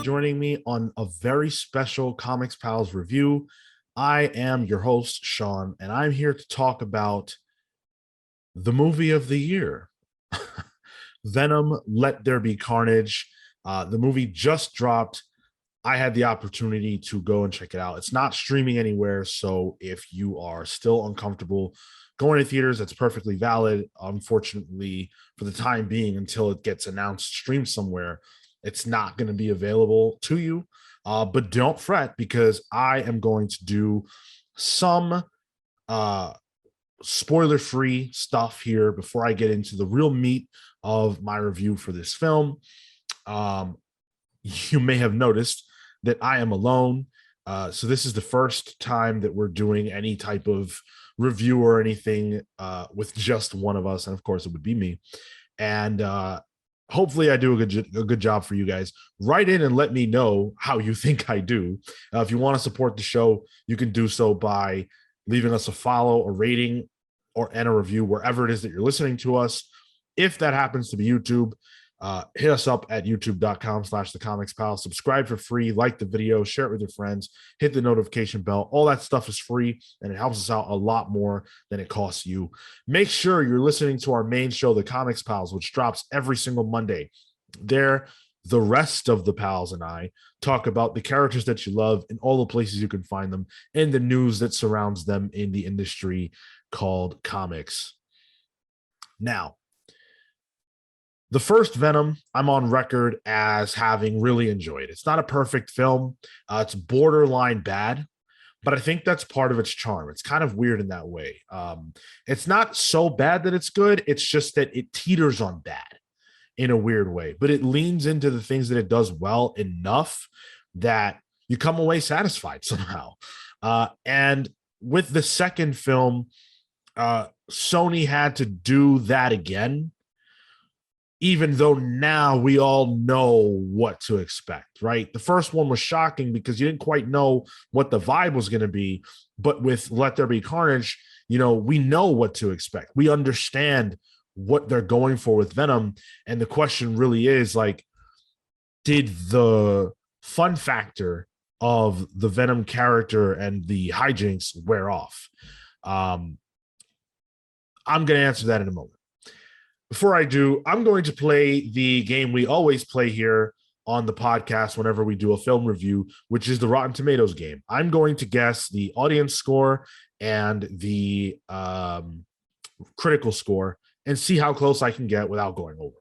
joining me on a very special Comics Pals review. I am your host, Sean, and I'm here to talk about the movie of the year, Venom, Let There Be Carnage. The movie just dropped. I had the opportunity to go and check it out. It's not streaming anywhere, so if you are still uncomfortable going to theaters, that's perfectly valid. Unfortunately, for the time being, until it gets announced, streamed somewhere, it's not going to be available to you. But don't fret, because I am going to do some uh, spoiler-free stuff here before I get into the real meat of my review for this film. You may have noticed that I am alone. So this is the first time that we're doing any type of review or anything with just one of us. And of course, it would be me. And hopefully I do a good job for you guys. Write in and let me know how you think I do. If you want to support the show, you can do so by leaving us a follow, a rating, and a review wherever it is that you're listening to us. If that happens to be YouTube, hit us up at youtube.com/thecomicspal. Subscribe for free, like the video, share it with your friends, hit the notification bell. All that stuff is free, and it helps us out a lot more than it costs you. Make sure you're listening to our main show, The Comics Pals, which drops every single Monday. There, the rest of the pals and I talk about the characters that you love and all the places you can find them and the news that surrounds them in the industry called comics. Now, the first Venom, I'm on record as having really enjoyed. It's not a perfect film. It's borderline bad, but I think that's part of its charm. It's kind of weird in that way. It's not so bad that it's good. It's just that it teeters on bad in a weird way, but it leans into the things that it does well enough that you come away satisfied somehow. And with the second film, Sony had to do that again, even though now we all know what to expect, right? The first one was shocking because you didn't quite know what the vibe was going to be. But with Let There Be Carnage, we know what to expect. We understand what they're going for with Venom. And the question really is, like, did the fun factor of the Venom character and the hijinks wear off? I'm going to answer that in a moment. Before I do, I'm going to play the game we always play here on the podcast whenever we do a film review, which is the Rotten Tomatoes game. I'm going to guess the audience score and the critical score and see how close I can get without going over.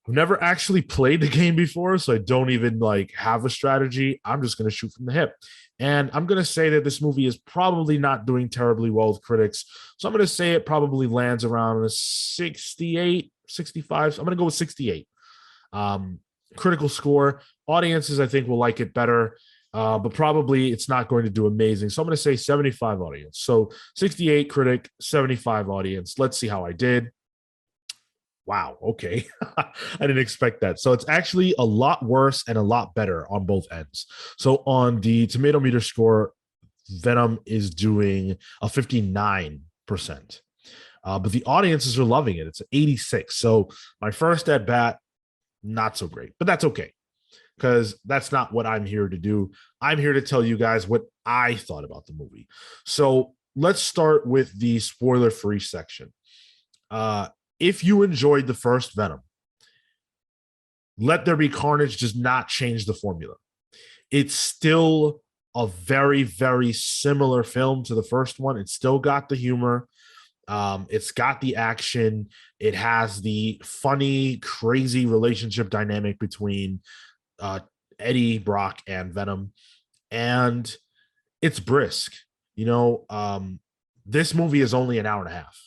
I've never actually played the game before, so I don't even have a strategy. I'm just going to shoot from the hip. And I'm going to say that this movie is probably not doing terribly well with critics. So I'm going to say it probably lands around a 68, 65. So I'm going to go with 68. Critical score. Audiences, I think, will like it better. But probably it's not going to do amazing. So I'm going to say 75 audience. So 68 critic, 75 audience. Let's see how I did. Wow. Okay. I didn't expect that. So it's actually a lot worse and a lot better on both ends. So on the tomato meter score, Venom is doing a 59%. But the audiences are loving it. It's 86. So my first at bat, not so great, but that's okay, because that's not what I'm here to do. I'm here to tell you guys what I thought about the movie. So let's start with the spoiler-free section. If you enjoyed the first Venom, Let There Be Carnage does not change the formula. It's still a very, very similar film to the first one. It's still got the humor. It's got the action. It has the funny, crazy relationship dynamic between Eddie Brock and Venom. And it's brisk. This movie is only an hour and a half,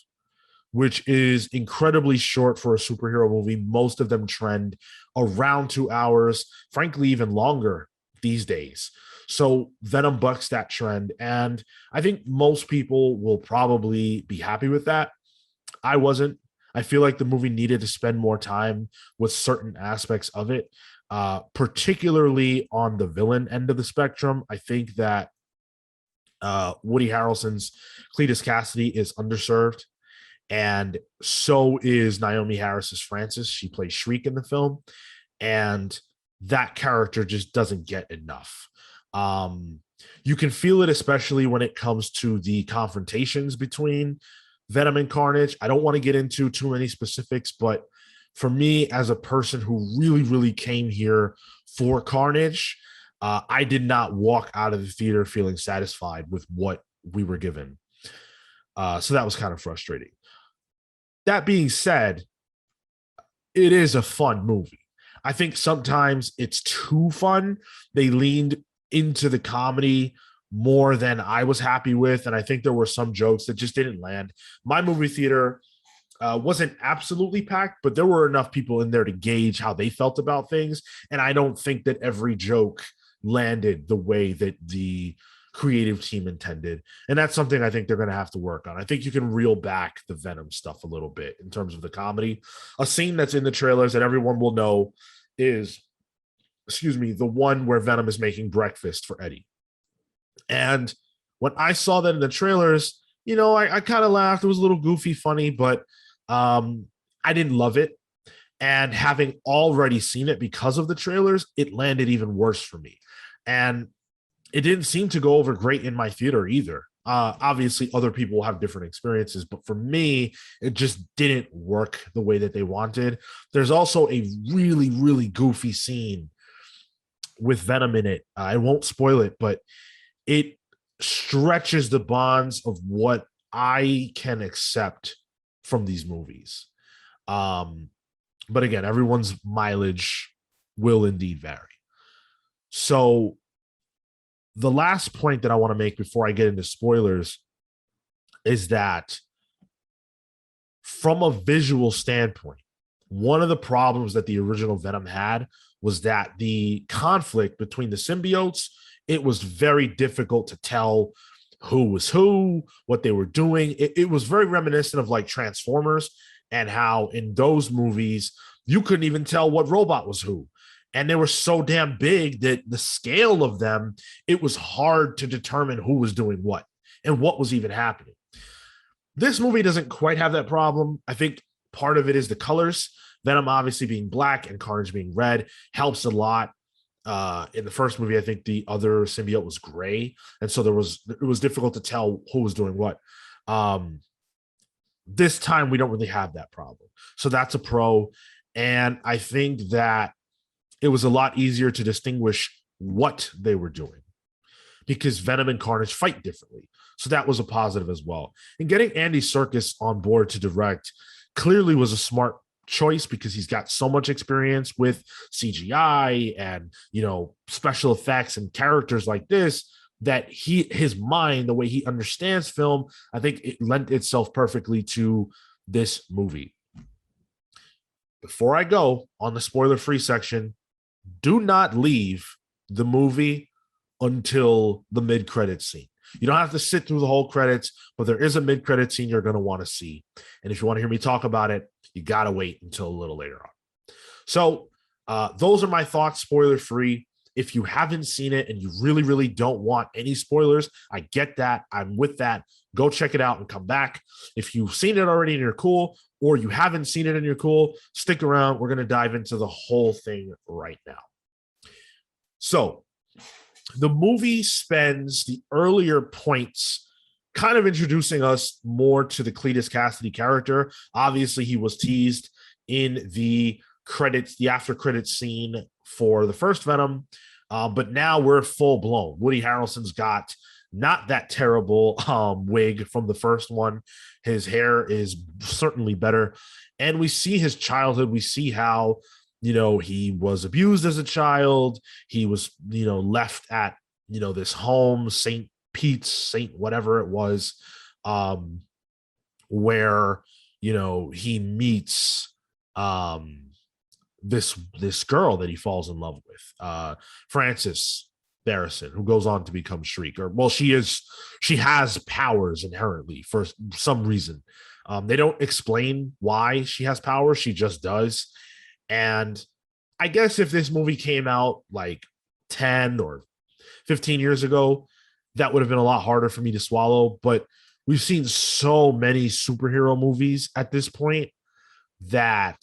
which is incredibly short for a superhero movie. Most of them trend around 2 hours, frankly, even longer these days. So Venom bucks that trend. And I think most people will probably be happy with that. I wasn't. I feel like the movie needed to spend more time with certain aspects of it, particularly on the villain end of the spectrum. I think that Woody Harrelson's Cletus Cassidy is underserved. And so is Naomi Harris's Frances. She plays Shriek in the film. And that character just doesn't get enough. Um, you can feel it, especially when it comes to the confrontations between Venom and Carnage. I don't want to get into too many specifics, but for me, as a person who really, really came here for Carnage, I did not walk out of the theater feeling satisfied with what we were given. So that was kind of frustrating. That being said, it is a fun movie. I think sometimes it's too fun. They leaned into the comedy more than I was happy with. And I think there were some jokes that just didn't land. My movie theater wasn't absolutely packed, but there were enough people in there to gauge how they felt about things. And I don't think that every joke landed the way that the creative team intended. And that's something I think they're going to have to work on. I think you can reel back the Venom stuff a little bit in terms of the comedy. A scene that's in the trailers that everyone will know is, excuse me, the one where Venom is making breakfast for Eddie. And when I saw that in the trailers, I kind of laughed. It was a little goofy, funny, but I didn't love it. And having already seen it because of the trailers, it landed even worse for me. And it didn't seem to go over great in my theater either. Obviously, other people will have different experiences, but for me, it just didn't work the way that they wanted. There's also a really, really goofy scene with Venom in it. I won't spoil it, but it stretches the bonds of what I can accept from these movies. But again, everyone's mileage will indeed vary. So the last point that I want to make before I get into spoilers is that from a visual standpoint, one of the problems that the original Venom had was that the conflict between the symbiotes, it was very difficult to tell who was who, what they were doing. It was very reminiscent of like Transformers and how in those movies, you couldn't even tell what robot was who. And they were so damn big that the scale of them, it was hard to determine who was doing what and what was even happening. This movie doesn't quite have that problem. I think part of it is the colors. Venom obviously being black and Carnage being red helps a lot. In the first movie, I think the other symbiote was gray, and so it was difficult to tell who was doing what. This time we don't really have that problem, so that's a pro. And I think that it was a lot easier to distinguish what they were doing because Venom and Carnage fight differently. So that was a positive as well. And getting Andy Serkis on board to direct clearly was a smart choice because he's got so much experience with CGI and, special effects and characters like this that his mind, the way he understands film, I think it lent itself perfectly to this movie. Before I go on the spoiler-free section, do not leave the movie until the mid-credits scene. You don't have to sit through the whole credits, but there is a mid-credit scene you're going to want to see. And if you want to hear me talk about it, you got to wait until a little later on. So those are my thoughts, spoiler-free. If you haven't seen it and you really, really don't want any spoilers, I get that. I'm with that. Go check it out and come back. If you've seen it already and you're cool, or you haven't seen it and you're cool, stick around. We're going to dive into the whole thing right now. So the movie spends the earlier points kind of introducing us more to the Cletus Cassidy character. Obviously, he was teased in the credits, the after credits scene for the first Venom, but now we're full blown. Woody Harrelson's got not that terrible wig from the first one. His hair is certainly better. And we see his childhood. We see how, he was abused as a child. He was, left at, this home, St. Pete's, St. whatever it was, where, he meets this girl that he falls in love with, Frances Harrison, who goes on to become Shriek. She has powers inherently for some reason. They don't explain why she has powers. She just does. And I guess if this movie came out like 10 or 15 years ago, that would have been a lot harder for me to swallow. But we've seen so many superhero movies at this point that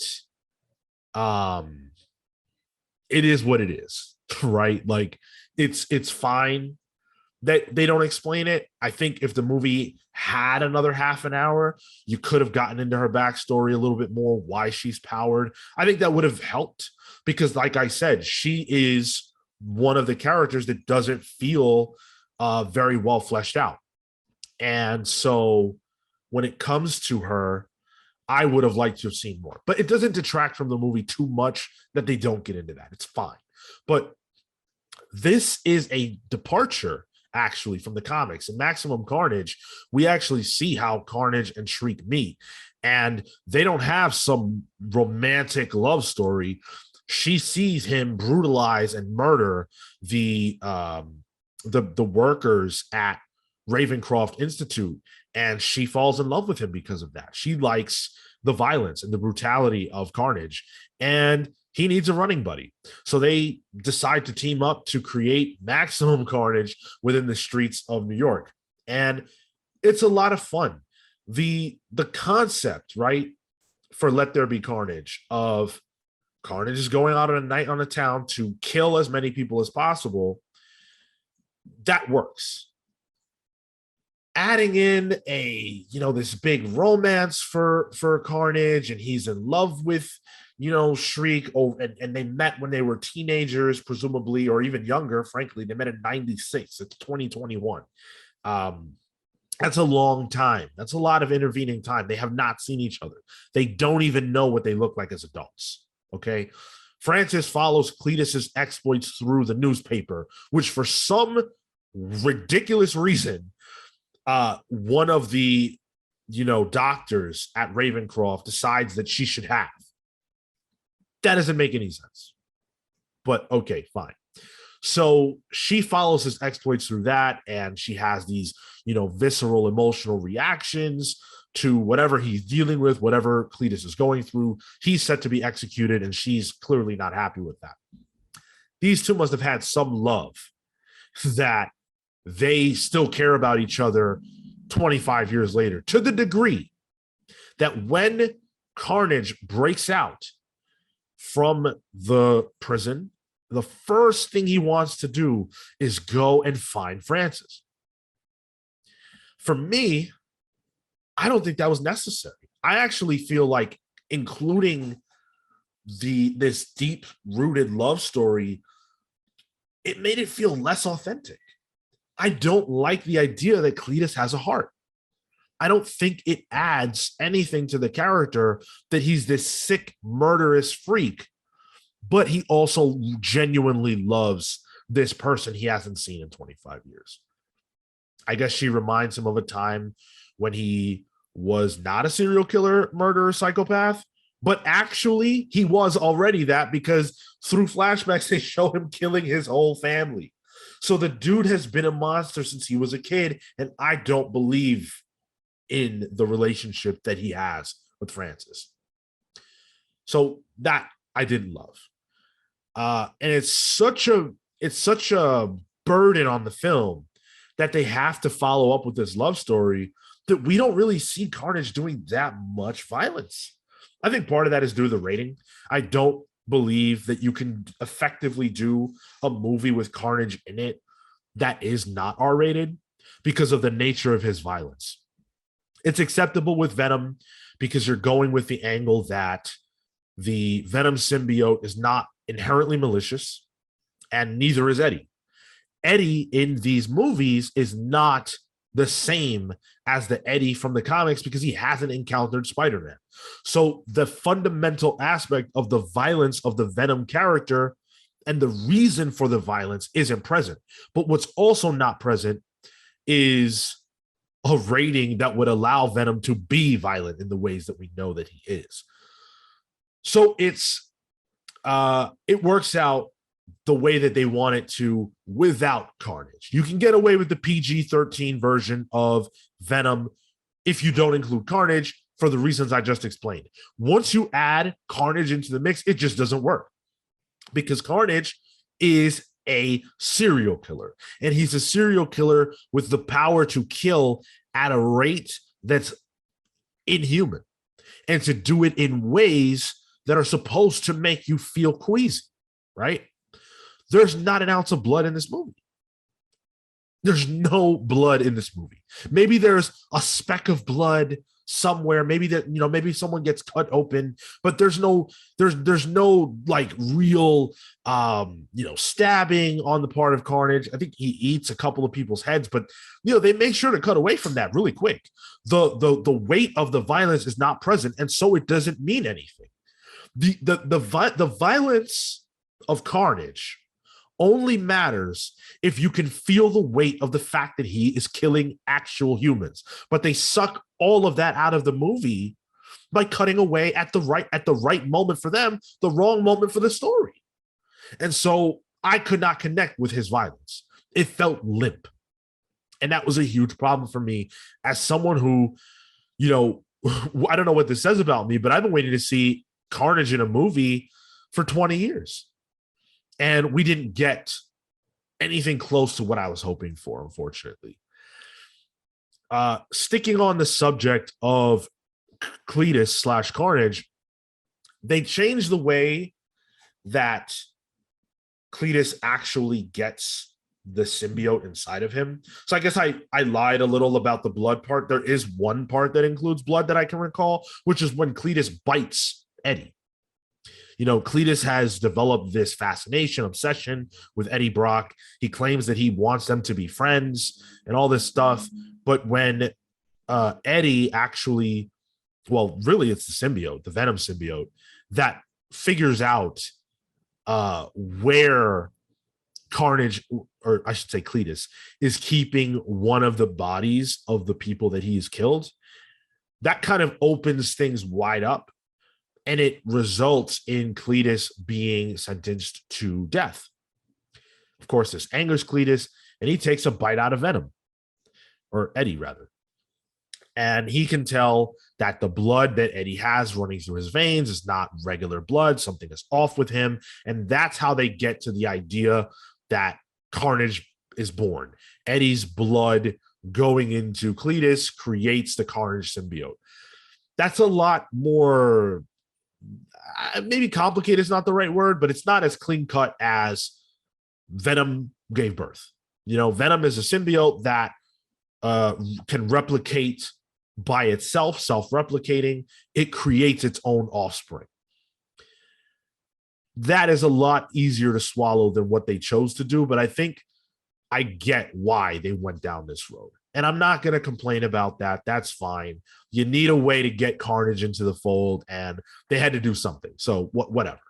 it is what it is, right? Like it's fine that they don't explain it. I think if the movie had another half an hour, you could have gotten into her backstory a little bit more, why she's powered. I think that would have helped because, like I said, she is one of the characters that doesn't feel very well fleshed out. And so when it comes to her, I would have liked to have seen more, but it doesn't detract from the movie too much that they don't get into that. It's fine. But this is a departure actually from the comics. In Maximum Carnage, we actually see how Carnage and Shriek meet, and they don't have some romantic love story. She sees him brutalize and murder the workers at Ravencroft Institute, and she falls in love with him because of that. She likes the violence and the brutality of Carnage, and he needs a running buddy. So they decide to team up to create Maximum Carnage within the streets of New York. And it's a lot of fun. The concept, right, for Let There Be Carnage of Carnage is going out on a night on a town to kill as many people as possible, that works. Adding in this big romance for Carnage, and he's in love with Shriek. And they met when they were teenagers, presumably, or even younger. Frankly, they met in '96. It's 2021. That's a long time. That's a lot of intervening time. They have not seen each other. They don't even know what they look like as adults. Okay. Francis follows Cletus's exploits through the newspaper, which for some ridiculous reason, one of the doctors at Ravencroft decides that she should have. That doesn't make any sense. But okay, fine. So she follows his exploits through that, and she has these, visceral emotional reactions to whatever he's dealing with, whatever Cletus is going through. He's set to be executed, and she's clearly not happy with that. These two must have had some love that they still care about each other 25 years later, to the degree that when Carnage breaks out from the prison, the first thing he wants to do is go and find Francis. For me, I don't think that was necessary. I actually feel like including this deep-rooted love story, it made it feel less authentic. I don't like the idea that Cletus has a heart. I don't think it adds anything to the character that he's this sick, murderous freak, but he also genuinely loves this person he hasn't seen in 25 years. I guess she reminds him of a time when he was not a serial killer, murderer, psychopath, but actually he was already that, because through flashbacks, they show him killing his whole family. So the dude has been a monster since he was a kid, and I don't believe in the relationship that he has with Francis. So that I didn't love. And it's such a burden on the film that they have to follow up with this love story that we don't really see Carnage doing that much violence. I think part of that is due to the rating. I don't believe that you can effectively do a movie with Carnage in it that is not R-rated because of the nature of his violence. It's acceptable with Venom because you're going with the angle that the Venom symbiote is not inherently malicious, and neither is Eddie. Eddie in these movies is not the same as the Eddie from the comics because he hasn't encountered Spider-Man. So the fundamental aspect of the violence of the Venom character and the reason for the violence isn't present. But what's also not present is a rating that would allow Venom to be violent in the ways that we know that he is. So it works out the way that they want it to without Carnage. You can get away with the PG-13 version of Venom if you don't include Carnage for the reasons I just explained. Once you add Carnage into the mix, it just doesn't work because Carnage is a serial killer, and he's a serial killer with the power to kill at a rate that's inhuman and to do it in ways that are supposed to make you feel queasy, right? There's not an ounce of blood in this movie. There's no blood in this movie. Maybe there's a speck of blood somewhere. Maybe that, maybe someone gets cut open, but there's no like real stabbing on the part of Carnage. I think he eats a couple of people's heads, but they make sure to cut away from that really quick. The weight of the violence is not present, and so it doesn't mean anything. The violence of Carnage only matters if you can feel the weight of the fact that he is killing actual humans. But they suck all of that out of the movie by cutting away at the right moment for them, the wrong moment for the story. And so I could not connect with his violence. It felt limp. And that was a huge problem for me as someone who, I don't know what this says about me, but I've been waiting to see Carnage in a movie for 20 years. And we didn't get anything close to what I was hoping for, unfortunately. Sticking on the subject of Cletus / Carnage, they changed the way that Cletus actually gets the symbiote inside of him. So I guess I lied a little about the blood part. There is one part that includes blood that I can recall, which is when Cletus bites Eddie. Cletus has developed this fascination, obsession with Eddie Brock. He claims that he wants them to be friends and all this stuff. But when Eddie actually, well, really it's the symbiote, the Venom symbiote, that figures out where Carnage, or I should say Cletus, is keeping one of the bodies of the people that he's killed, that kind of opens things wide up. And it results in Cletus being sentenced to death. Of course, this angers Cletus, and he takes a bite out of Venom, or Eddie, rather. And he can tell that the blood that Eddie has running through his veins is not regular blood. Something is off with him. And that's how they get to the idea that Carnage is born. Eddie's blood going into Cletus creates the Carnage symbiote. That's a lot more... maybe complicated is not the right word, but it's not as clean cut as Venom gave birth. Venom is a symbiote that can replicate by itself, self-replicating. It creates its own offspring. That is a lot easier to swallow than what they chose to do, but I think I get why they went down this road. And I'm not going to complain about that. That's fine. You need a way to get Carnage into the fold, and they had to do something. So whatever.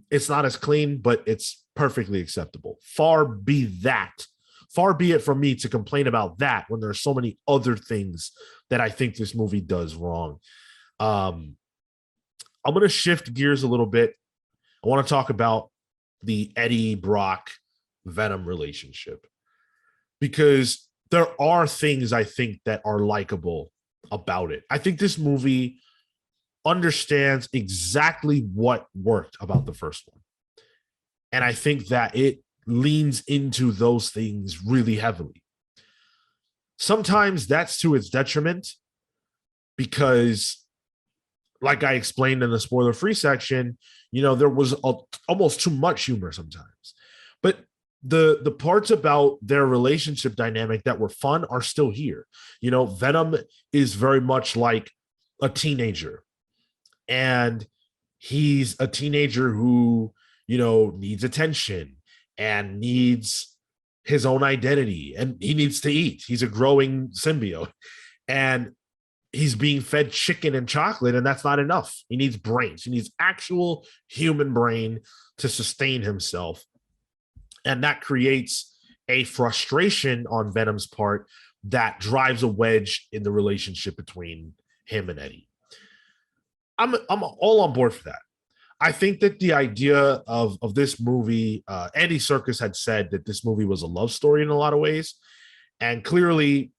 It's not as clean, but it's perfectly acceptable. Far be it from me to complain about that when there are so many other things that I think this movie does wrong. I'm going to shift gears a little bit. I want to talk about the Eddie Brock Venom relationship, because there are things I think that are likable about it. I think this movie understands exactly what worked about the first one. And I think that it leans into those things really heavily. Sometimes that's to its detriment because, like I explained in the spoiler-free section, there was almost too much humor sometimes. But the parts about their relationship dynamic that were fun are still here. Venom is very much like a teenager, and he's a teenager who, needs attention and needs his own identity, and he needs to eat. He's a growing symbiote, and he's being fed chicken and chocolate, and that's not enough. He needs brains. He needs actual human brain to sustain himself. And that creates a frustration on Venom's part that drives a wedge in the relationship between him and Eddie. I'm all on board for that. I think that the idea of this movie, Andy Serkis had said that this movie was a love story in a lot of ways. And clearly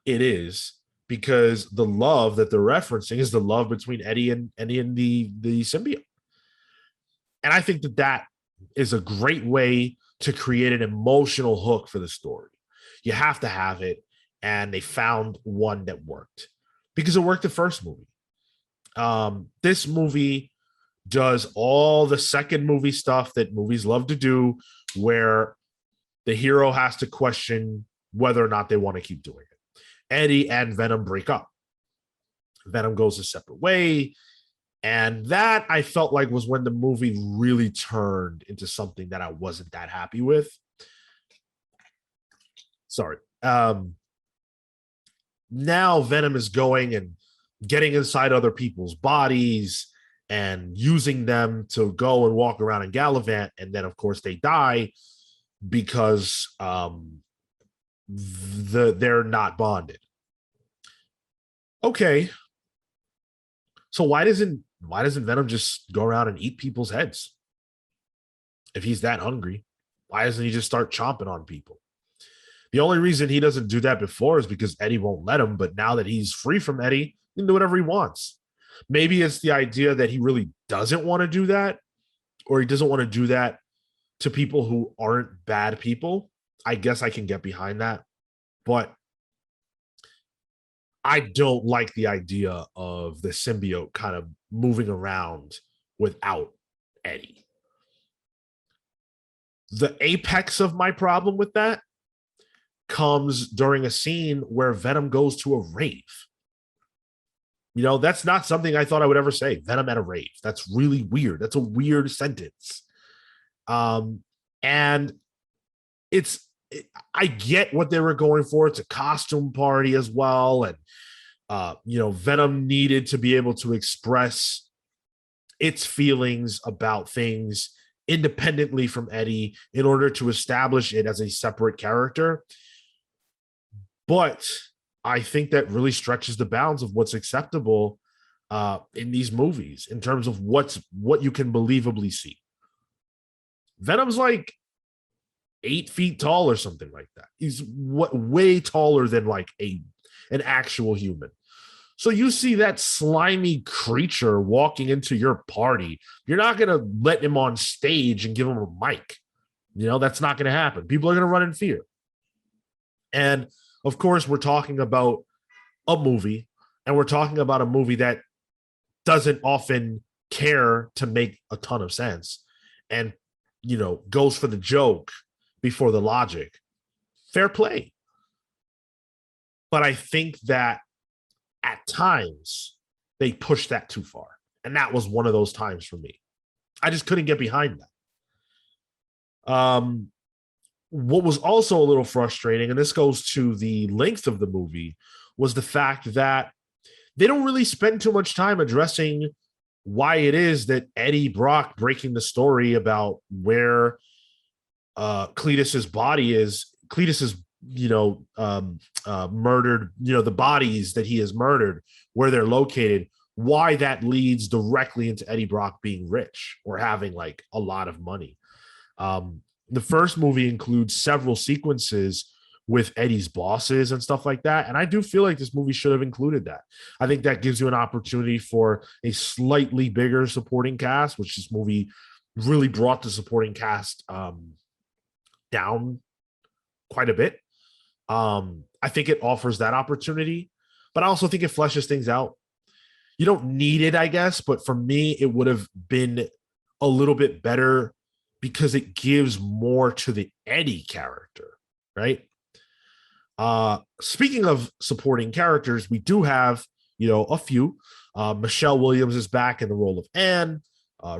it is, because the love that they're referencing is the love between Eddie and the symbiote. And I think that is a great way to create an emotional hook for the story. You have to have it, and they found one that worked because it worked the first movie. This movie does all the second movie stuff that movies love to do, where the hero has to question whether or not they want to keep doing it. Eddie and Venom break up. Venom goes a separate way. And that I felt like was when the movie really turned into something that I wasn't that happy with. Sorry. Now Venom is going and getting inside other people's bodies and using them to go and walk around and gallivant. And then, of course, they die because they're not bonded. Okay. So why doesn't Venom just go around and eat people's heads? If he's that hungry, why doesn't he just start chomping on people? The only reason he doesn't do that before is because Eddie won't let him. But now that he's free from Eddie, he can do whatever he wants. Maybe it's the idea that he really doesn't want to do that, or he doesn't want to do that to people who aren't bad people. I guess I can get behind that. But I don't like the idea of the symbiote kind of moving around without Eddie. The apex of my problem with that comes during a scene where Venom goes to a rave. You know, that's not something I thought I would ever say. Venom at a rave. That's really weird. That's a weird sentence. And I get what they were going for. It's a costume party as well. And, Venom needed to be able to express its feelings about things independently from Eddie in order to establish it as a separate character. But I think that really stretches the bounds of what's acceptable in these movies in terms of what you can believably see. Venom's like 8 feet tall or something like that. He's way taller than like an actual human. So you see that slimy creature walking into your party. You're not going to let him on stage and give him a mic. That's not going to happen. People are going to run in fear. And of course, we're talking about a movie, and we're talking about a movie that doesn't often care to make a ton of sense and, goes for the joke before the logic. Fair play. But I think that at times they pushed that too far. And that was one of those times for me. I just couldn't get behind that. What was also a little frustrating, and this goes to the length of the movie, was the fact that they don't really spend too much time addressing why it is that Eddie Brock breaking the story about where Cletus's body is. Cletus is, murdered, the bodies that he has murdered, where they're located, why that leads directly into Eddie Brock being rich or having like a lot of money. The first movie includes several sequences with Eddie's bosses and stuff like that. And I do feel like this movie should have included that. I think that gives you an opportunity for a slightly bigger supporting cast, which this movie really brought the supporting cast down quite a bit. I think it offers that opportunity, but I also think it fleshes things out. You don't need it, I guess, but for me, it would have been a little bit better because it gives more to the Eddie character, right? Speaking of supporting characters, we do have, a few. Michelle Williams is back in the role of Anne.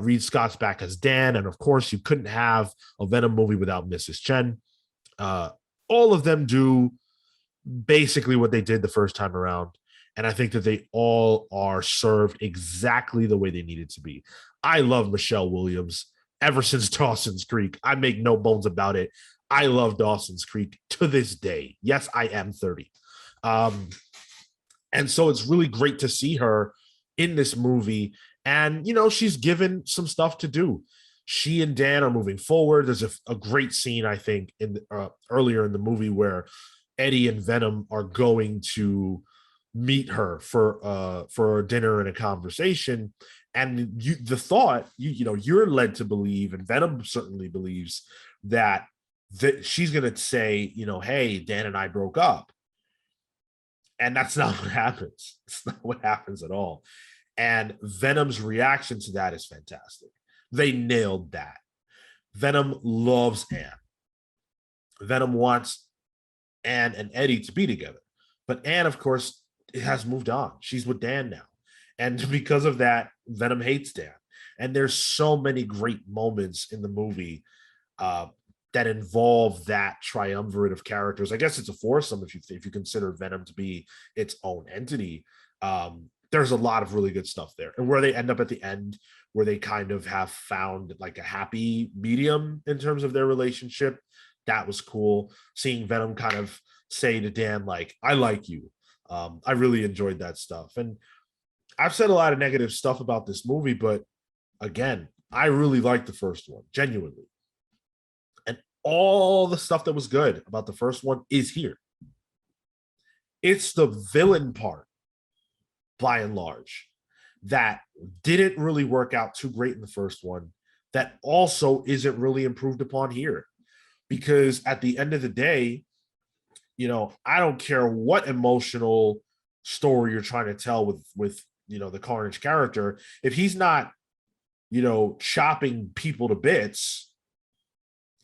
Reed Scott's back as Dan. And of course, you couldn't have a Venom movie without Mrs. Chen. All of them do basically what they did the first time around. And I think that they all are served exactly the way they needed to be. I love Michelle Williams ever since Dawson's Creek. I make no bones about it. I love Dawson's Creek to this day. Yes, I am 30. And so it's really great to see her in this movie. And, she's given some stuff to do. She and Dan are moving forward. There's a great scene, I think, in earlier in the movie where Eddie and Venom are going to meet her for a dinner and a conversation. And you're led to believe, and Venom certainly believes that she's going to say, hey, Dan and I broke up. And that's not what happens. It's not what happens at all. And Venom's reaction to that is fantastic. They nailed that. Venom loves Anne. Venom wants Anne and Eddie to be together. But Anne, of course, has moved on. She's with Dan now. And because of that, Venom hates Dan. And there's so many great moments in the movie that involve that triumvirate of characters. I guess it's a foursome if you consider Venom to be its own entity. There's a lot of really good stuff there. And where they end up at the end, where they kind of have found like a happy medium in terms of their relationship, that was cool. Seeing Venom kind of say to Dan, like, I like you. I really enjoyed that stuff. And I've said a lot of negative stuff about this movie, but again, I really liked the first one, genuinely. And all the stuff that was good about the first one is here. It's the villain part, by and large, that didn't really work out too great in the first one, that also isn't really improved upon here. Because at the end of the day, I don't care what emotional story you're trying to tell with the Carnage character. If he's not, chopping people to bits,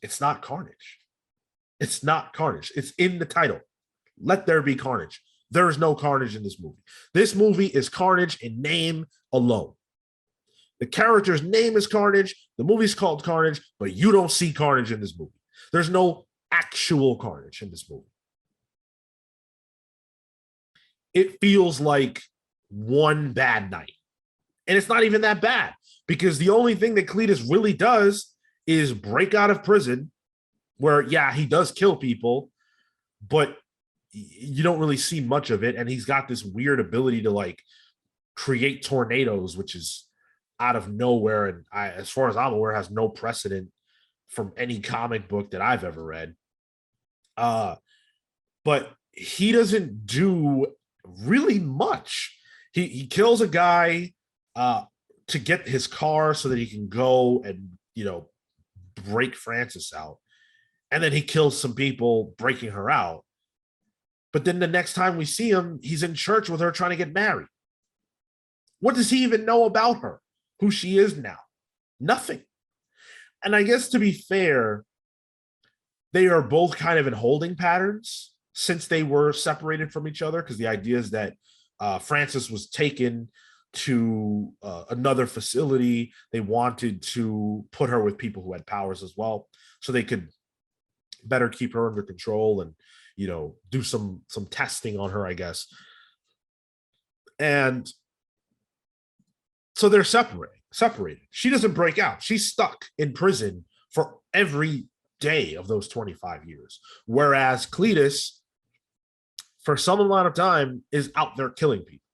it's not Carnage. It's not Carnage. It's in the title. Let there be carnage. There is no carnage in this movie. This movie is Carnage in name alone. The character's name is Carnage. The movie's called Carnage, but you don't see Carnage in this movie. There's no actual Carnage in this movie. It feels like one bad night. And it's not even that bad, because the only thing that Cletus really does is break out of prison, where, yeah, he does kill people, but you don't really see much of it. And he's got this weird ability to like create tornadoes, which is out of nowhere. And as far as I'm aware, has no precedent from any comic book that I've ever read. But he doesn't do really much. He kills a guy to get his car so that he can go and, break Frances out. And then he kills some people breaking her out. But then the next time we see him, he's in church with her trying to get married. What does he even know about her? Who she is now? Nothing. And I guess, to be fair, they are both kind of in holding patterns since they were separated from each other, because the idea is that Frances was taken to another facility. They wanted to put her with people who had powers as well, so they could better keep her under control and, do some testing on her, I guess. And so they're separated. She doesn't break out. She's stuck in prison for every day of those 25 years. Whereas Cletus, for some amount of time, is out there killing people.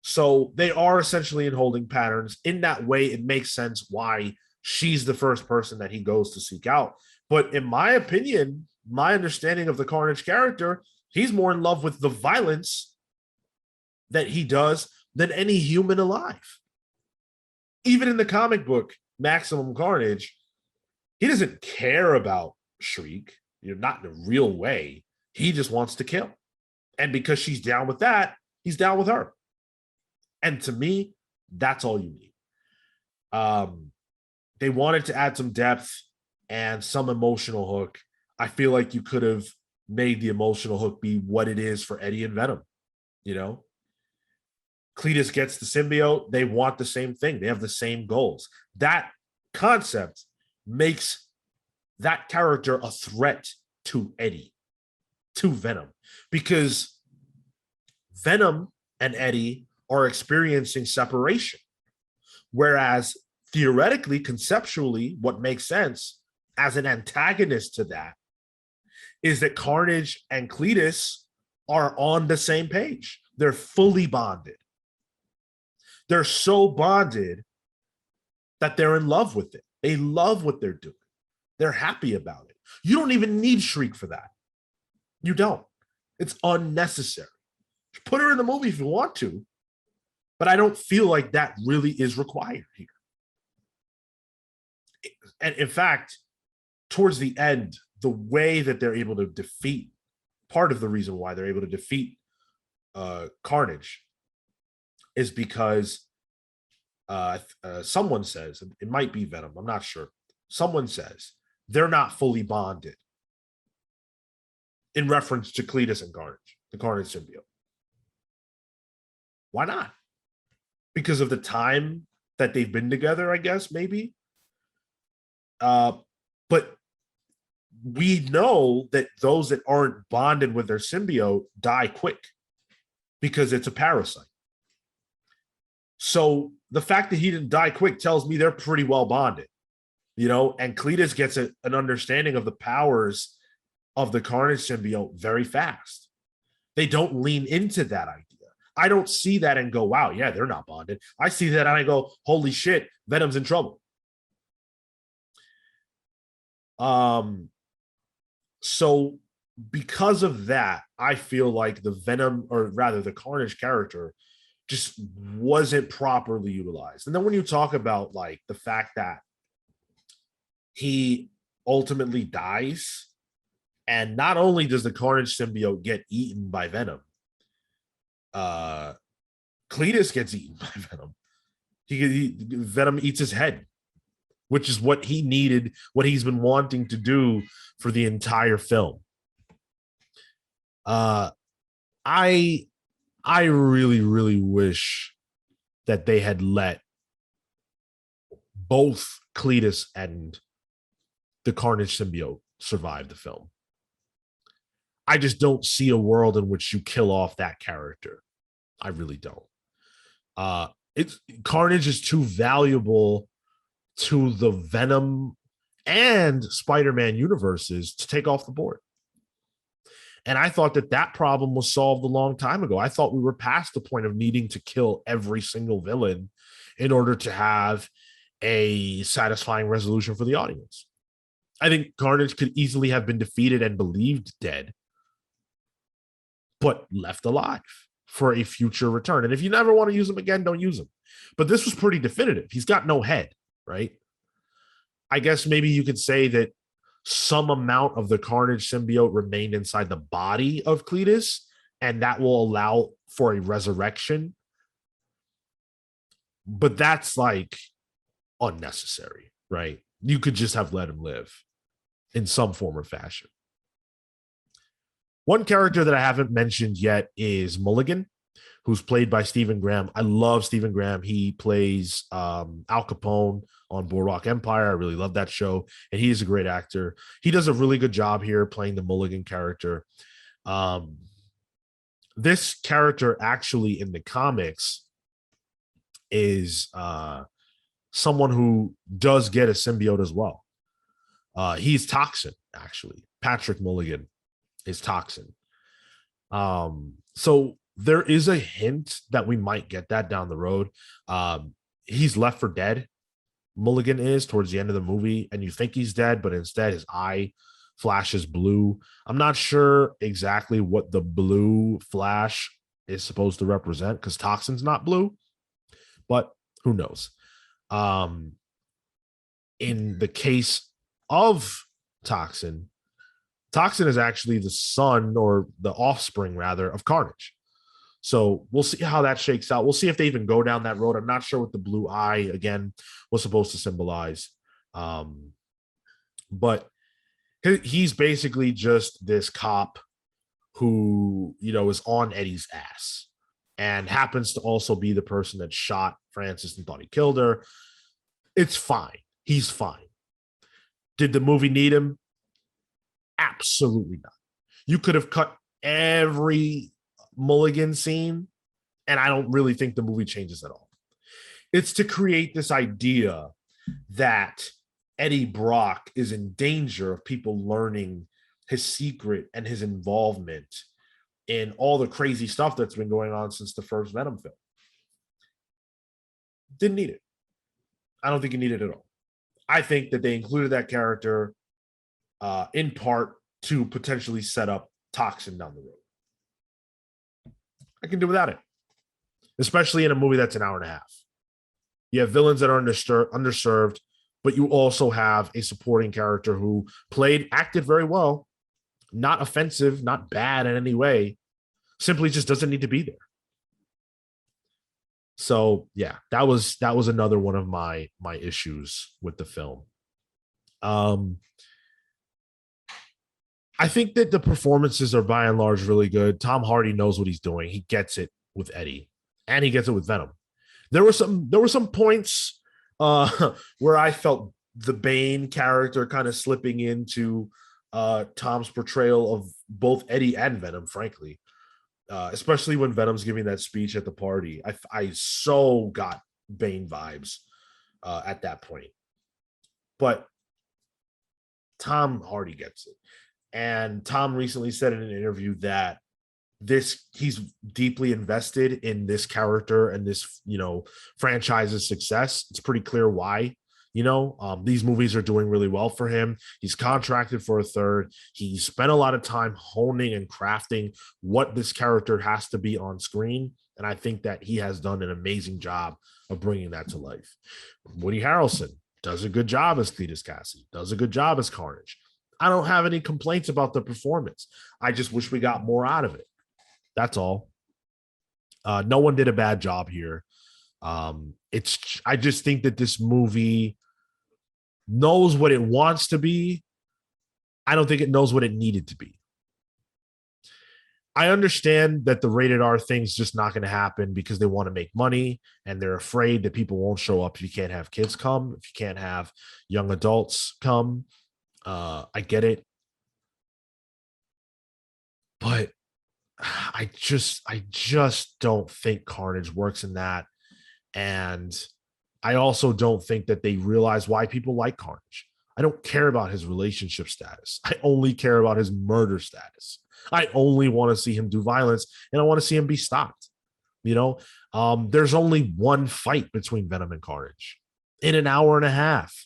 So they are essentially in holding patterns. In that way, it makes sense why she's the first person that he goes to seek out. But in my opinion, my understanding of the Carnage character, he's more in love with the violence that he does than any human alive. Even in the comic book, Maximum Carnage, he doesn't care about Shriek, not in a real way. He just wants to kill. And because she's down with that, he's down with her. And to me, that's all you need. They wanted to add some depth and some emotional hook. I feel like you could have made the emotional hook be what it is for Eddie and Venom. Cletus gets the symbiote. They want the same thing. They have the same goals. That concept makes that character a threat to Eddie, to Venom, because Venom and Eddie are experiencing separation. Whereas theoretically, conceptually, what makes sense as an antagonist to that is that Carnage and Cletus are on the same page. They're fully bonded. They're so bonded that they're in love with it. They love what they're doing. They're happy about it. You don't even need Shriek for that. You don't. It's unnecessary. Put her in the movie if you want to, but I don't feel like that really is required here. And in fact, towards the end, the way that they're able to defeat, part of the reason why they're able to defeat Carnage is because someone says, it might be Venom, I'm not sure. Someone says they're not fully bonded in reference to Cletus and Carnage, the Carnage symbiote. Why not? Because of the time that they've been together, I guess, maybe. But we know that those that aren't bonded with their symbiote die quick because it's a parasite. So the fact that he didn't die quick tells me they're pretty well bonded, you know, and Cletus gets an understanding of the powers of the Carnage symbiote very fast. They don't lean into that idea. I don't see that and go, wow, yeah, they're not bonded. I see that and I go, holy shit, Venom's in trouble. So because of that, I feel like the Venom, or rather the Carnage character, just wasn't properly utilized. And then when you talk about like the fact that he ultimately dies, and not only does the Carnage symbiote get eaten by Venom, Cletus gets eaten by Venom. Venom eats his head, which is what he needed, what he's been wanting to do for the entire film. I really, really wish that they had let both Cletus and the Carnage symbiote survive the film. I just don't see a world in which you kill off that character. I really don't. Carnage is too valuable to the Venom and Spider-Man universes to take off the board. And I thought that problem was solved a long time ago. I thought we were past the point of needing to kill every single villain in order to have a satisfying resolution for the audience. I think Carnage could easily have been defeated and believed dead, but left alive for a future return. And if you never want to use him again, don't use him. But this was pretty definitive. He's got no head, right? I guess maybe you could say that some amount of the Carnage symbiote remained inside the body of Cletus, and that will allow for a resurrection. But that's like unnecessary, right? You could just have let him live in some form or fashion. One character that I haven't mentioned yet is Mulligan, who's played by Stephen Graham. I love Stephen Graham. He plays Al Capone on Boardwalk Empire. I really love that show, and he is a great actor. He does a really good job here playing the Mulligan character. This character actually in the comics is someone who does get a symbiote as well. He's Toxin, actually. Patrick Mulligan is Toxin. So there is a hint that we might get that down the road. He's left for dead. Mulligan is towards the end of the movie, and you think he's dead, but instead his eye flashes blue. I'm not sure exactly what the blue flash is supposed to represent because Toxin's not blue, but who knows? In the case of Toxin is actually the son, or the offspring rather, of Carnage. So we'll see how that shakes out. We'll see if they even go down that road. I'm not sure what the blue eye again was supposed to symbolize. But he's basically just this cop who, you know, is on Eddie's ass and happens to also be the person that shot Frances and thought he killed her. It's fine. He's fine. Did the movie need him? Absolutely not. You could have cut every Mulligan scene, and I don't really think the movie changes at all. It's to create this idea that Eddie Brock is in danger of people learning his secret and his involvement in all the crazy stuff that's been going on since the first Venom film. Didn't need it. I don't think you need it at all. I think that they included that character in part to potentially set up Toxin down the road. I can do without it, especially in a movie that's an hour and a half. You have villains that are underserved, but you also have a supporting character who acted very well, not offensive, not bad in any way, simply just doesn't need to be there. So yeah, that was another one of my issues with the film. Um, I think that the performances are by and large really good. Tom Hardy knows what he's doing. He gets it with Eddie, and he gets it with Venom. There were some points where I felt the Bane character kind of slipping into Tom's portrayal of both Eddie and Venom, frankly. Especially when Venom's giving that speech at the party. I so got Bane vibes at that point. But Tom Hardy gets it. And Tom recently said in an interview that he's deeply invested in this character and this franchise's success. It's pretty clear why. These movies are doing really well for him. He's contracted for a third. He spent a lot of time honing and crafting what this character has to be on screen, and I think that he has done an amazing job of bringing that to life. Woody Harrelson does a good job as Cletus Cassidy, does a good job as Carnage. I don't have any complaints about the performance. I just wish we got more out of it. That's all. No one did a bad job here. I just think that this movie knows what it wants to be. I don't think it knows what it needed to be. I understand that the rated R thing's just not going to happen because they want to make money and they're afraid that people won't show up if you can't have kids come, if you can't have young adults come. I get it. But I just don't think Carnage works in that. And I also don't think that they realize why people like Carnage. I don't care about his relationship status. I only care about his murder status. I only want to see him do violence, and I want to see him be stopped. There's only one fight between Venom and Carnage in an hour and a half.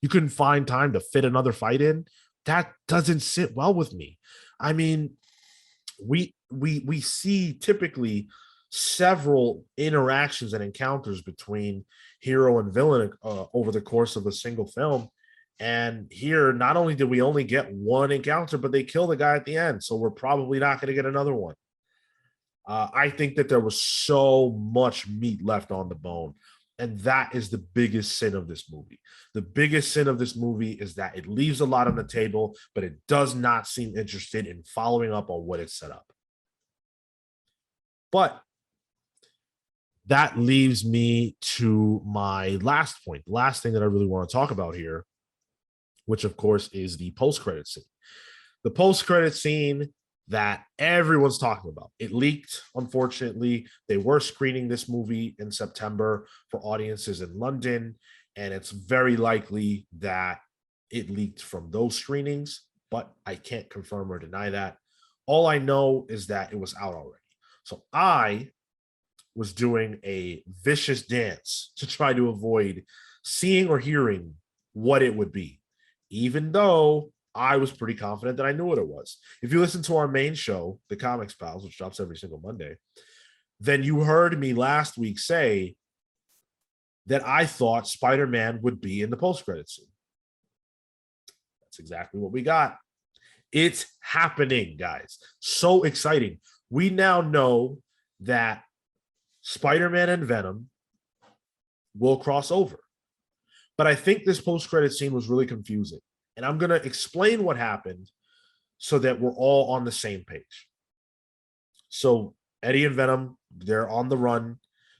You couldn't find time to fit another fight in. That doesn't sit well with me. I mean, we see typically several interactions and encounters between hero and villain over the course of a single film. And here, not only did we only get one encounter, but they kill the guy at the end. So we're probably not going to get another one. I think that there was so much meat left on the bone. And that is the biggest sin of this movie. The biggest sin of this movie is that it leaves a lot on the table, but it does not seem interested in following up on what it set up. But that leaves me to my last point, the last thing that I really want to talk about here, which of course is the post-credit scene. The post-credit scene that everyone's talking about. It leaked, unfortunately. They were screening this movie in September for audiences in London, and it's very likely that it leaked from those screenings, but I can't confirm or deny that. All I know is that it was out already. So I was doing a vicious dance to try to avoid seeing or hearing what it would be, even though I was pretty confident that I knew what it was. If you listen to our main show, The Comics Pals, which drops every single Monday, then you heard me last week say that I thought Spider-Man would be in the post-credit scene. That's exactly what we got. It's happening, guys. So exciting. We now know that Spider-Man and Venom will cross over. But I think this post-credit scene was really confusing. And I'm going to explain what happened so that we're all on the same page. So Eddie and Venom, they're on the run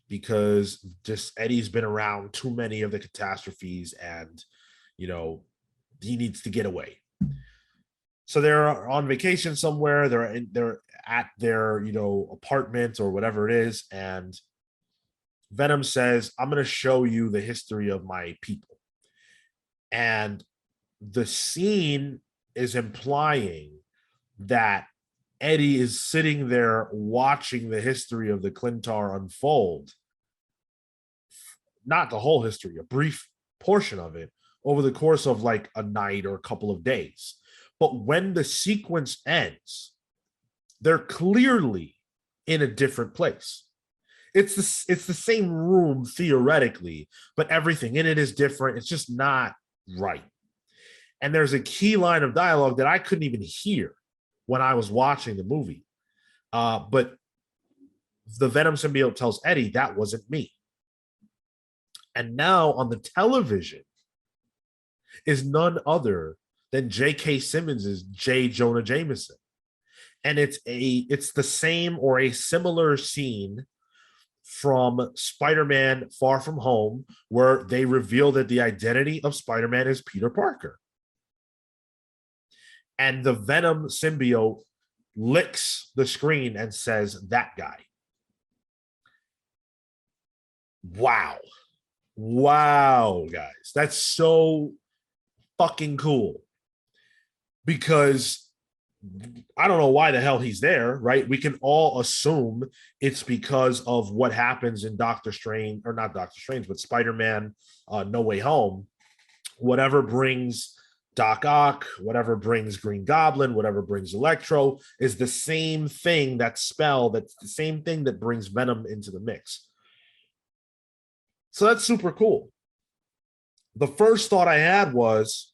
because just Eddie's been around too many of the catastrophes and, he needs to get away. So they're on vacation somewhere. They're at their, apartment or whatever it is. And Venom says, I'm going to show you the history of my people. And the scene is implying that Eddie is sitting there watching the history of the Clintar unfold. Not the whole history, a brief portion of it over the course of like a night or a couple of days. But when the sequence ends, they're clearly in a different place. It's the same room theoretically, but everything in it is different. It's just not right. And there's a key line of dialogue that I couldn't even hear when I was watching the movie. But The Venom symbiote tells Eddie, that wasn't me. And now on the television is none other than J.K. Simmons's J. Jonah Jameson. And it's the same or a similar scene from Spider-Man Far From Home, where they reveal that the identity of Spider-Man is Peter Parker. And the Venom symbiote licks the screen and says, that guy. Wow. Wow, guys. That's so fucking cool. Because I don't know why the hell he's there, right? We can all assume it's because of what happens in Doctor Strange, or not Doctor Strange, but Spider-Man No Way Home. Whatever brings Doc Ock, whatever brings Green Goblin, whatever brings Electro is the same thing, that's the same thing that brings Venom into the mix. So that's super cool. The first thought I had was,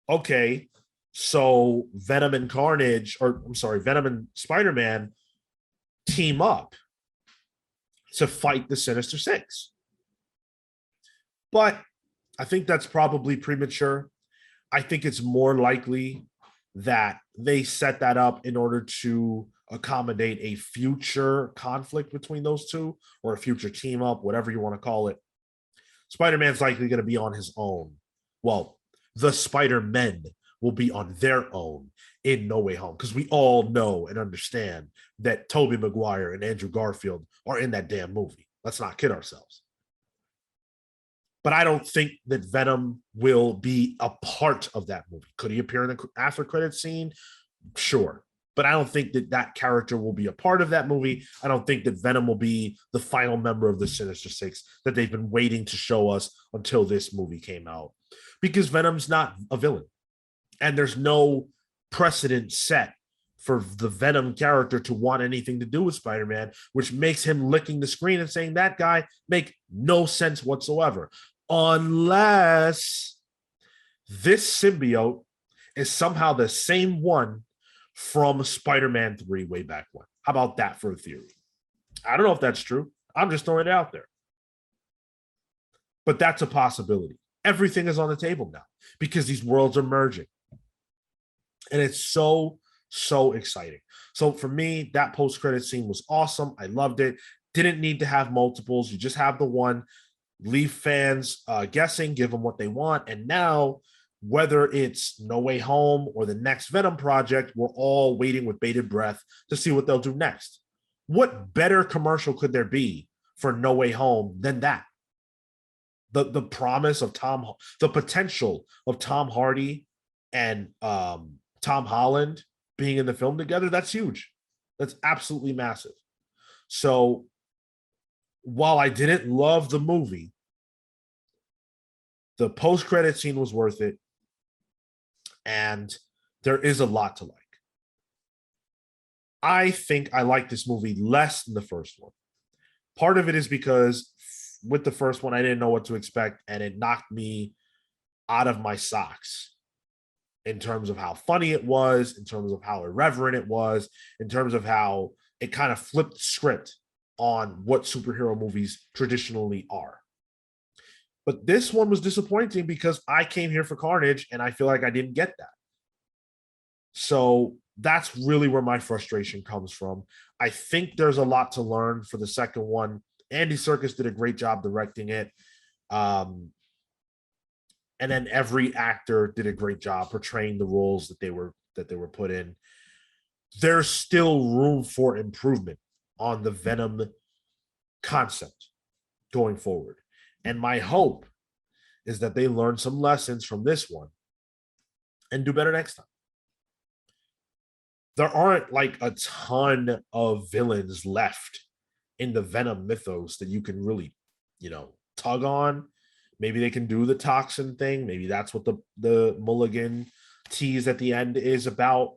okay, so Venom and Carnage, or I'm sorry, Venom and Spider-Man team up to fight the Sinister Six. But I think that's probably premature. I think it's more likely that they set that up in order to accommodate a future conflict between those two, or a future team up, whatever you want to call it. Spider-Man's likely going to be on his own. Well, the Spider-Men will be on their own in No Way Home, because we all know and understand that Tobey Maguire and Andrew Garfield are in that damn movie. Let's not kid ourselves. But I don't think that Venom will be a part of that movie. Could he appear in the after credit scene? Sure. But I don't think that that character will be a part of that movie. I don't think that Venom will be the final member of the Sinister Six that they've been waiting to show us until this movie came out. Because Venom's not a villain. And there's no precedent set for the Venom character to want anything to do with Spider-Man, which makes him licking the screen and saying that guy make no sense whatsoever. Unless this symbiote is somehow the same one from Spider-Man 3 way back when. How about that for a theory? I don't know if that's true. I'm just throwing it out there. But that's a possibility. Everything is on the table now because these worlds are merging. And it's so exciting. So for me, that post-credit scene was awesome. I loved it. Didn't need to have multiples. You just have the one. Leave fans guessing, give them what they want. And now, whether it's No Way Home or the next Venom project, we're all waiting with bated breath to see what they'll do next. What better commercial could there be for No Way Home than that? The promise of the potential of Tom Hardy and Tom Holland being in the film together, that's huge. That's absolutely massive. So while I didn't love the movie, the post-credit scene was worth it. And there is a lot to like. I think I like this movie less than the first one. Part of it is because with the first one, I didn't know what to expect, and it knocked me out of my socks in terms of how funny it was, in terms of how irreverent it was, in terms of how it kind of flipped the script on what superhero movies traditionally are. But this one was disappointing because I came here for Carnage and I feel like I didn't get that. So that's really where my frustration comes from. I think there's a lot to learn for the second one. Andy Serkis did a great job directing it. And then every actor did a great job portraying the roles that they were put in. There's still room for improvement on the Venom concept going forward. And my hope is that they learn some lessons from this one and do better next time. There aren't like a ton of villains left in the Venom mythos that you can really, tug on. Maybe they can do the toxin thing. Maybe that's what the Mulligan tease at the end is about.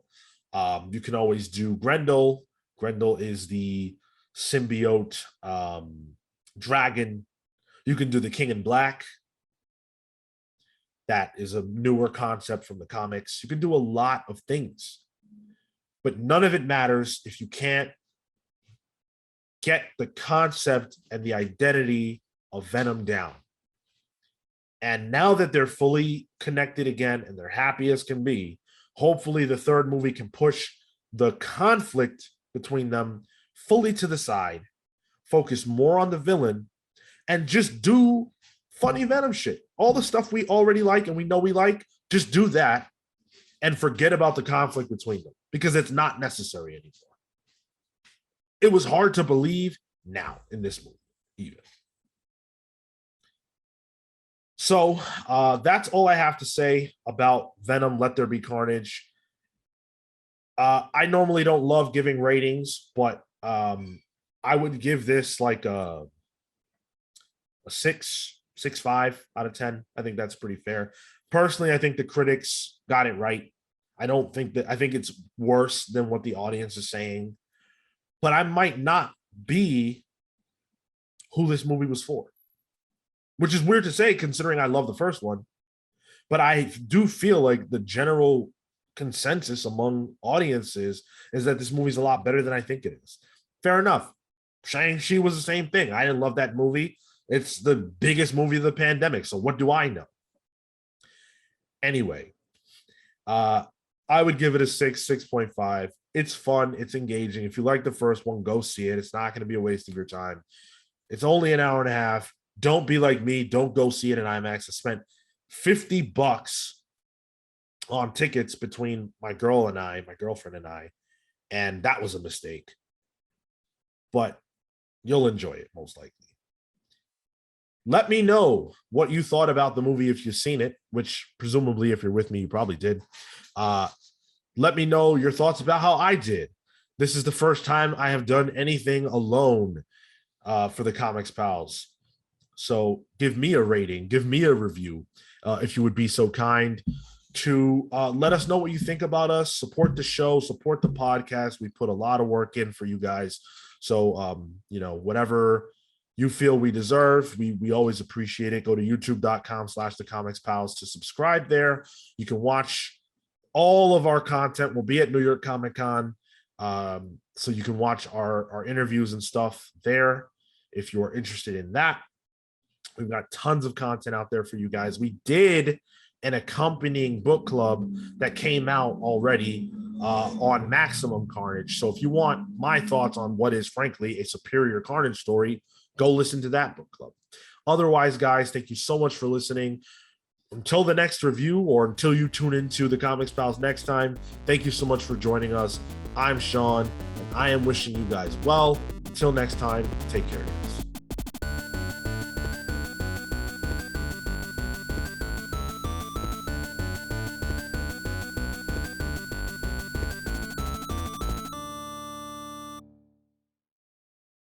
You can always do Grendel. Grendel is the symbiote dragon. You can do the King in Black. That is a newer concept from the comics. You can do a lot of things, but none of it matters if you can't get the concept and the identity of Venom down. And now that they're fully connected again and they're happy as can be, hopefully the third movie can push the conflict between them fully to the side, focus more on the villain, and just do funny Venom shit. All the stuff we already like and we know we like, just do that and forget about the conflict between them because it's not necessary anymore. It was hard to believe now in this movie, even. So that's all I have to say about Venom, Let There Be Carnage. I normally don't love giving ratings, but I would give this like a 6.5 out of 10. I think that's pretty fair. Personally, I think the critics got it right. I think it's worse than what the audience is saying, but I might not be who this movie was for, which is weird to say considering I love the first one, but I do feel like the general consensus among audiences is that this movie's a lot better than I think it is. Fair enough. Shang-Chi was the same thing. I didn't love that movie. It's the biggest movie of the pandemic, so what do I know? Anyway, I would give it a 6.5. It's fun. It's engaging. If you like the first one, go see it. It's not going to be a waste of your time. It's only an hour and a half. Don't be like me. Don't go see it in IMAX. I spent $50 on tickets between my girlfriend and I, and that was a mistake. But you'll enjoy it, most likely. Let me know what you thought about the movie if you've seen it, which presumably if you're with me, you probably did. Let me know your thoughts about how I did. This is the first time I have done anything alone for the Comics Pals. So give me a rating, give me a review, if you would be so kind to let us know what you think about us. Support the show, support the podcast. We put a lot of work in for you guys. So, whatever you feel we deserve, we always appreciate it. Go to youtube.com/thecomicspals to subscribe there. You can watch all of our content. We'll be at New York Comic Con. So you can watch our interviews and stuff there if you're interested in that. We've got tons of content out there for you guys. We did an accompanying book club that came out already on Maximum Carnage. So if you want my thoughts on what is frankly a superior Carnage story, go listen to that book club. Otherwise, guys, thank you so much for listening. Until the next review or until you tune into the Comics Pals next time, thank you so much for joining us. I'm Sean, and I am wishing you guys well. Until next time, take care.